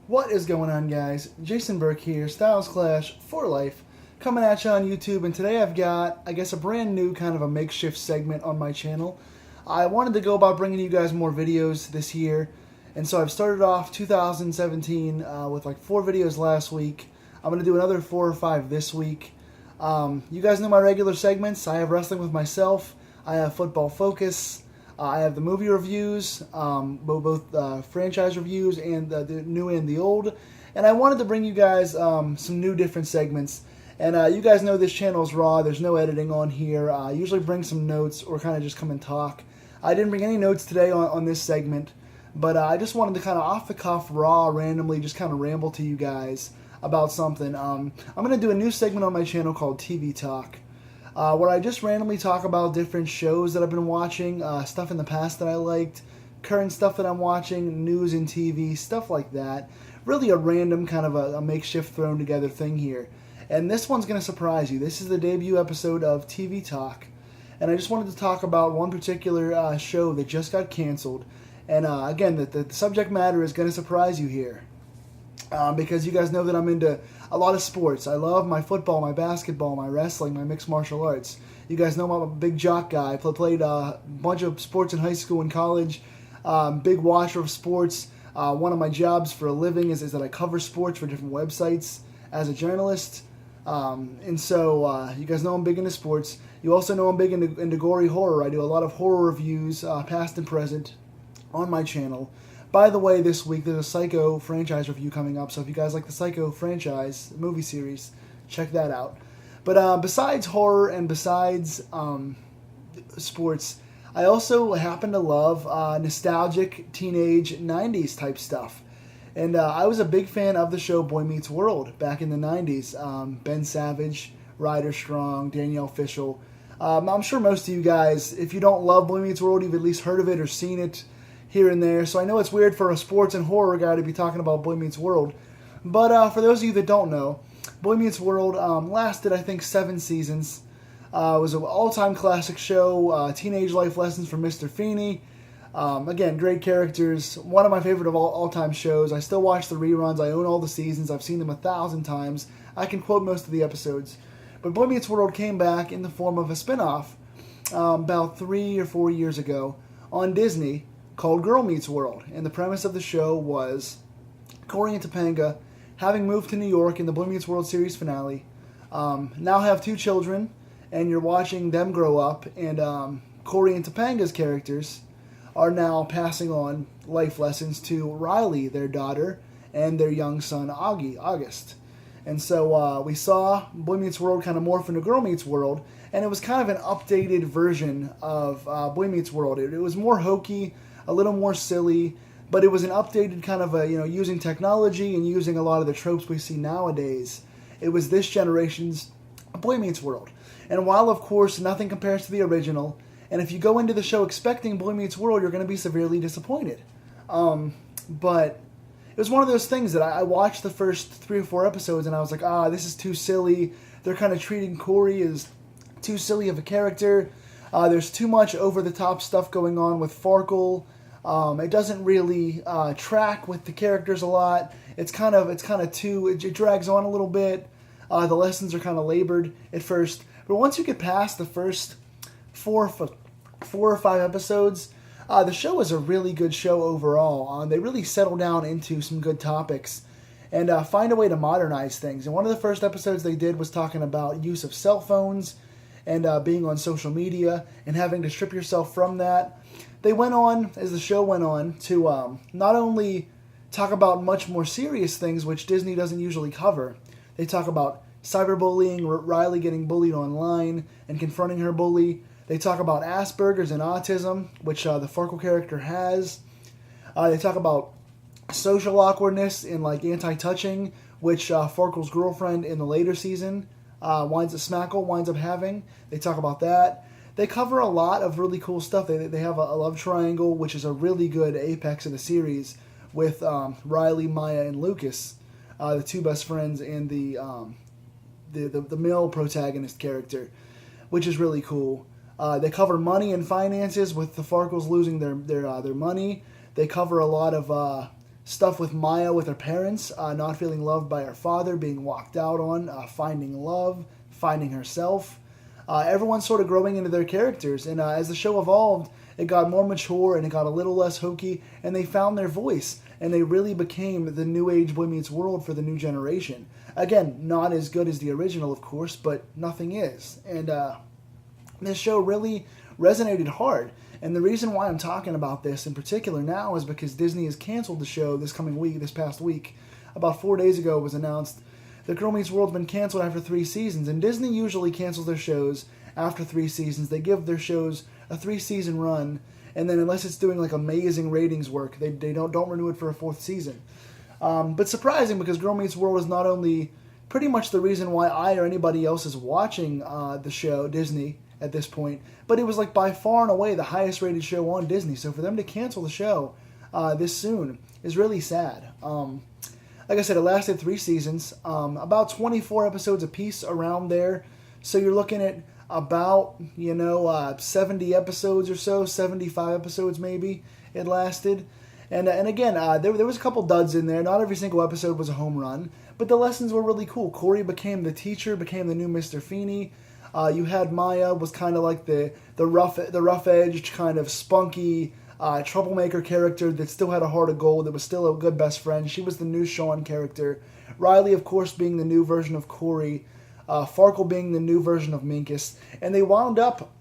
What is going on, guys? Jason Burke here, Styles Clash for Life, coming at you on YouTube, and today I've got, I guess, a brand new kind of a makeshift segment on my channel. I wanted to go about bringing you guys more videos this year, and so I've started off 2017 with like 4 videos last week. I'm going to do another 4 or 5 this week. You guys know my regular segments. I have Wrestling with Myself, I have Football Focus, I have the movie reviews, both franchise reviews and the new and the old. And I wanted to bring you guys some new different segments. And you guys know this channel is raw. There's no editing on here. I usually bring some notes or kind of just come and talk. I didn't bring any notes today on this segment. But I just wanted to kind of off the cuff, raw, randomly just kind of ramble to you guys about something. I'm going to do a new segment on my channel called TV Talk. Where I just randomly talk about different shows that I've been watching, stuff in the past that I liked, current stuff that I'm watching, news and TV, stuff like that. Really a random kind of a makeshift thrown together thing here. And this one's going to surprise you. This is the debut episode of TV Talk. And I just wanted to talk about one particular show that just got canceled. And again, the subject matter is going to surprise you here. Because you guys know that I'm into a lot of sports. I love my football, my basketball, my wrestling, my mixed martial arts. You guys know I'm a big jock guy. I played a bunch of sports in high school and college. Big watcher of sports. One of my jobs for a living is that I cover sports for different websites as a journalist. And so you guys know I'm big into sports. You also know I'm big into gory horror. I do a lot of horror reviews, past and present, on my channel. By the way, this week there's a Psycho franchise review coming up, so if you guys like the Psycho franchise movie series, check that out. But besides horror and besides sports, I also happen to love nostalgic teenage 90s type stuff. And I was a big fan of the show Boy Meets World back in the 90s. Ben Savage, Ryder Strong, Danielle Fishel. I'm sure most of you guys, if you don't love Boy Meets World, you've at least heard of it or seen it here and there. So I know it's weird for a sports and horror guy to be talking about Boy Meets World. But for those of you that don't know, Boy Meets World lasted, I think, 7 seasons. It was an all-time classic show, teenage life lessons from Mr. Feeney. Again, great characters. One of my favorite of all-time shows. I still watch the reruns. I own all the seasons. I've seen them 1,000 times. I can quote most of the episodes. But Boy Meets World came back in the form of a spin-off about 3 or 4 years ago on Disney, called Girl Meets World. And the premise of the show was Corey and Topanga, having moved to New York in the Boy Meets World series finale, now have 2 children, and you're watching them grow up, and Corey and Topanga's characters are now passing on life lessons to Riley, their daughter, and their young son, August. And so we saw Boy Meets World kind of morph into Girl Meets World, and it was kind of an updated version of Boy Meets World. It was more hokey, a little more silly, but it was an updated kind of using technology and using a lot of the tropes we see nowadays. It was this generation's Boy Meets World. And while, of course, nothing compares to the original, and if you go into the show expecting Boy Meets World, you're going to be severely disappointed. But it was one of those things that I watched the first 3 or 4 episodes, and I was like, this is too silly. They're kind of treating Corey as too silly of a character. There's too much over-the-top stuff going on with Farkle. It doesn't really track with the characters a lot. It's kind of too. It drags on a little bit. The lessons are kind of labored at first, but once you get past the first 4 or 5 episodes, the show is a really good show overall. They really settle down into some good topics and find a way to modernize things. And one of the first episodes they did was talking about use of cell phones and being on social media and having to strip yourself from that. They went on, as the show went on, to not only talk about much more serious things, which Disney doesn't usually cover. They talk about cyberbullying, Riley getting bullied online and confronting her bully. They talk about Asperger's and autism, which the Farkle character has. They talk about social awkwardness and like anti-touching, which Farkle's girlfriend in the later season Smackle winds up having. They talk about that. They cover a lot of really cool stuff. They have a love triangle, which is a really good apex of the series with Riley, Maya, and Lucas, the 2 best friends, and the male protagonist character, which is really cool. They cover money and finances with the Farkles losing their money. They cover a lot of stuff with Maya with her parents, not feeling loved by her father, being walked out on, finding love, finding herself. Everyone sort of growing into their characters, and as the show evolved, it got more mature and it got a little less hokey, and they found their voice, and they really became the new age Boy Meets World for the new generation. Again, not as good as the original, of course, but nothing is. And this show really resonated hard. And the reason why I'm talking about this in particular now is because Disney has canceled the show this past week. About 4 days ago it was announced that Girl Meets World's been canceled after 3 seasons. And Disney usually cancels their shows after 3 seasons. They give their shows a 3-season run, and then unless it's doing like amazing ratings work, they don't renew it for a 4th season. But surprising, because Girl Meets World is not only pretty much the reason why I or anybody else is watching the show, Disney, at this point, but it was like by far and away the highest rated show on Disney. So for them to cancel the show this soon is really sad. Like I said, it lasted 3 seasons, about 24 episodes apiece, around there. So you're looking at about 70 episodes or so, 75 episodes maybe it lasted. And again, there was a couple duds in there. Not every single episode was a home run, but the lessons were really cool. Corey became the teacher, became the new Mr. Feeney. You had Maya, was kind of like the rough-edged, kind of spunky, troublemaker character that still had a heart of gold, that was still a good best friend. She was the new Shawn character. Riley, of course, being the new version of Corey. Farkle being the new version of Minkus. And they wound up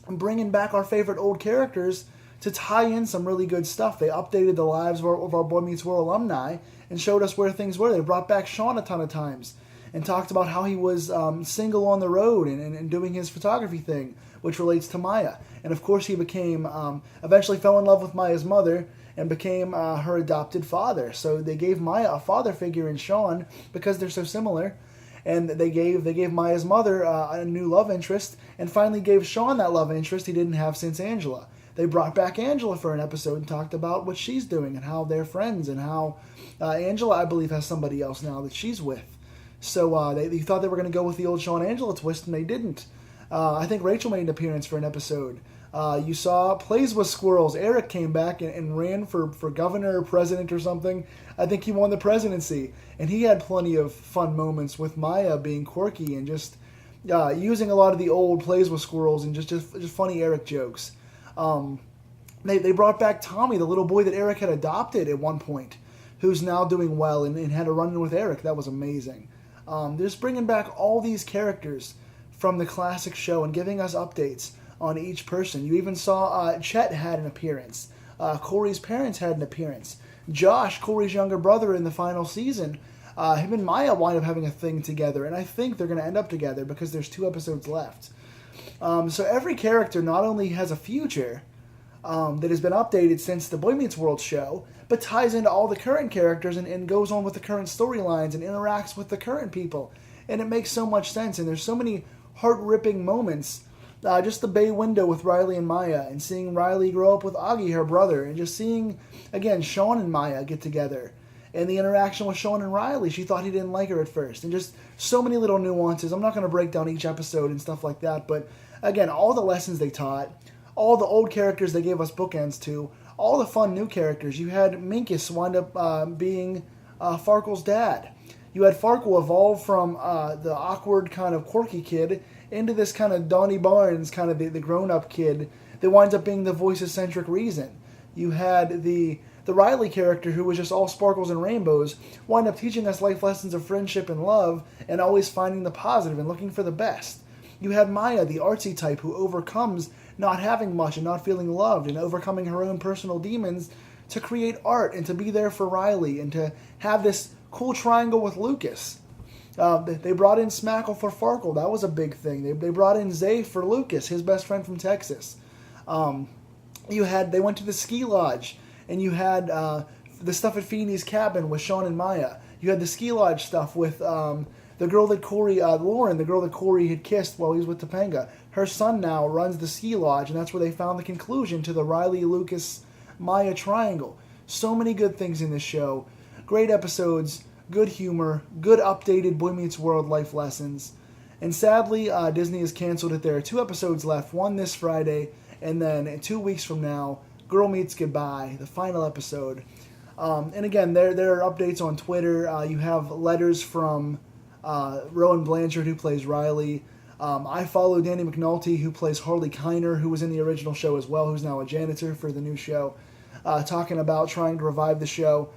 bringing back our favorite old characters to tie in some really good stuff. They updated the lives of our Boy Meets World alumni and showed us where things were. They brought back Shawn a ton of times and talked about how he was single on the road and doing his photography thing, which relates to Maya. And of course he became, eventually fell in love with Maya's mother and became her adopted father. So they gave Maya a father figure in Shawn because they're so similar. And they gave Maya's mother a new love interest, and finally gave Shawn that love interest he didn't have since Angela. They brought back Angela for an episode and talked about what she's doing and how they're friends, and how Angela, I believe, has somebody else now that she's with. So they thought they were going to go with the old Shawn Angela twist, and they didn't. I think Rachel made an appearance for an episode. You saw Plays with Squirrels. Eric came back and ran for governor or president or something. I think he won the presidency. And he had plenty of fun moments with Maya being quirky and just using a lot of the old Plays with Squirrels and just funny Eric jokes. They brought back Tommy, the little boy that Eric had adopted at one point, who's now doing well and had a run-in with Eric. That was amazing. They're just bringing back all these characters from the classic show and giving us updates on each person. You even saw Chet had an appearance. Corey's parents had an appearance. Josh, Corey's younger brother, in the final season, him and Maya wind up having a thing together, and I think they're going to end up together because there's 2 episodes left. So every character not only has a future that has been updated since the Boy Meets World show, but ties into all the current characters and goes on with the current storylines and interacts with the current people. And it makes so much sense, and there's so many heart-ripping moments. Just the bay window with Riley and Maya, and seeing Riley grow up with Augie, her brother, and just seeing, again, Shawn and Maya get together, and the interaction with Shawn and Riley. She thought he didn't like her at first, and just so many little nuances. I'm not going to break down each episode and stuff like that, but again, all the lessons they taught, all the old characters they gave us bookends to, all the fun new characters. You had Minkus wind up being Farkle's dad. You had Farkle evolve from the awkward kind of quirky kid into this kind of Donnie Barnes, kind of the grown-up kid that winds up being the voice-centric reason. You had the Riley character, who was just all sparkles and rainbows, wind up teaching us life lessons of friendship and love, and always finding the positive and looking for the best. You had Maya, the artsy type, who overcomes not having much and not feeling loved, and overcoming her own personal demons to create art and to be there for Riley and to have this cool triangle with Lucas. They brought in Smackle for Farkle. That was a big thing. They brought in Zay for Lucas, his best friend from Texas. They went to the ski lodge, and you had the stuff at Feeney's cabin with Shawn and Maya. You had the ski lodge stuff with the girl that Corey, Lauren, the girl that Corey had kissed while he was with Topanga. Her son now runs the ski lodge, and that's where they found the conclusion to the Riley, Lucas, Maya triangle. So many good things in this show. Great episodes, good humor, good updated Boy Meets World life lessons. And sadly, Disney has canceled it. There are 2 episodes left, one this Friday, and then 2 weeks from now, Girl Meets Goodbye, the final episode. And again, there are updates on Twitter. You have letters from Rowan Blanchard, who plays Riley. I follow Danny McNulty, who plays Harley Kiner, who was in the original show as well, who's now a janitor for the new show, talking about trying to revive the show.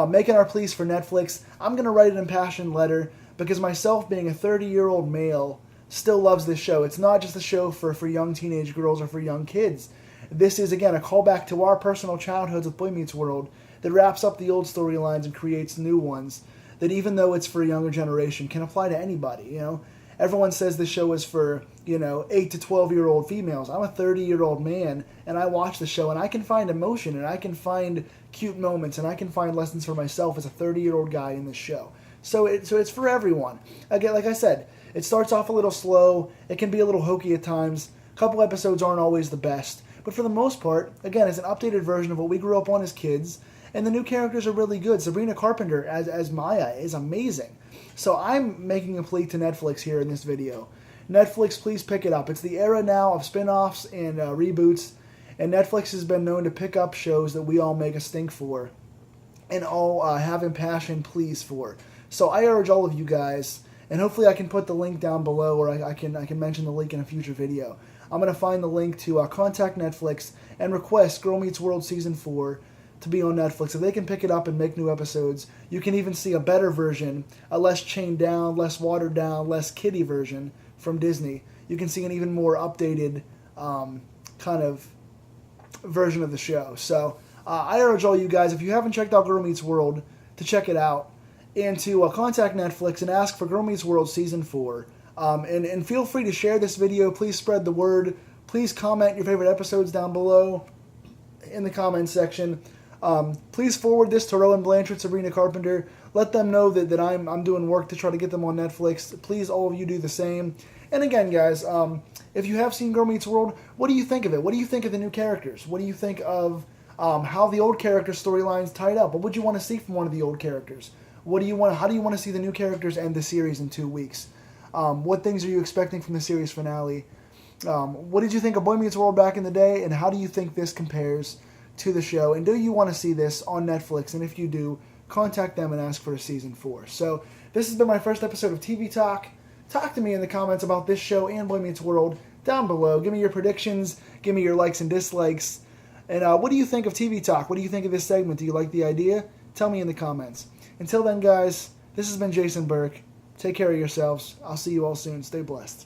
Making our pleas for Netflix. I'm going to write an impassioned letter because myself, being a 30-year-old male, still loves this show. It's not just a show for young teenage girls or for young kids. This is, again, a callback to our personal childhoods with Boy Meets World that wraps up the old storylines and creates new ones that, even though it's for a younger generation, can apply to anybody, you know? Everyone says this show is for, 8 to 12-year-old females. I'm a 30-year-old man, and I watch the show, and I can find emotion, and I can find cute moments, and I can find lessons for myself as a 30-year-old guy in this show. So it's for everyone. Again, like I said, it starts off a little slow. It can be a little hokey at times. A couple episodes aren't always the best. But for the most part, again, it's an updated version of what we grew up on as kids, and the new characters are really good. Sabrina Carpenter as Maya is amazing. So I'm making a plea to Netflix here in this video. Netflix, please pick it up. It's the era now of spin-offs and reboots, and Netflix has been known to pick up shows that we all make a stink for and all have impassioned pleas for. So I urge all of you guys, and hopefully I can put the link down below, or I can mention the link in a future video. I'm going to find the link to contact Netflix and request Girl Meets World Season 4 to be on Netflix. If they can pick it up and make new episodes, you can even see a better version, a less chained down, less watered down, less kiddie version from Disney. You can see an even more updated kind of version of the show. So I urge all you guys, if you haven't checked out Girl Meets World, to check it out and to contact Netflix and ask for Girl Meets World Season 4. And feel free to share this video. Please spread the word. Please comment your favorite episodes down below in the comments section. Please forward this to Rowan Blanchard, Sabrina Carpenter. Let them know that I'm doing work to try to get them on Netflix. Please, all of you, do the same. And again, guys, if you have seen Girl Meets World, what do you think of it? What do you think of the new characters? What do you think of how the old character storylines tied up? What would you want to see from one of the old characters? How do you want to see the new characters end the series in 2 weeks? What things are you expecting from the series finale? What did you think of Boy Meets World back in the day, and how do you think this compares to the show? And do you want to see this on Netflix? And if you do, contact them and ask for a Season 4. So this has been my first episode of TV Talk. Talk to me in the comments about this show and Boy Meets World down below. Give me your predictions. Give me your likes and dislikes. And what do you think of TV Talk? What do you think of this segment? Do you like the idea? Tell me in the comments. Until then, guys, this has been Jason Burke. Take care of yourselves. I'll see you all soon. Stay blessed.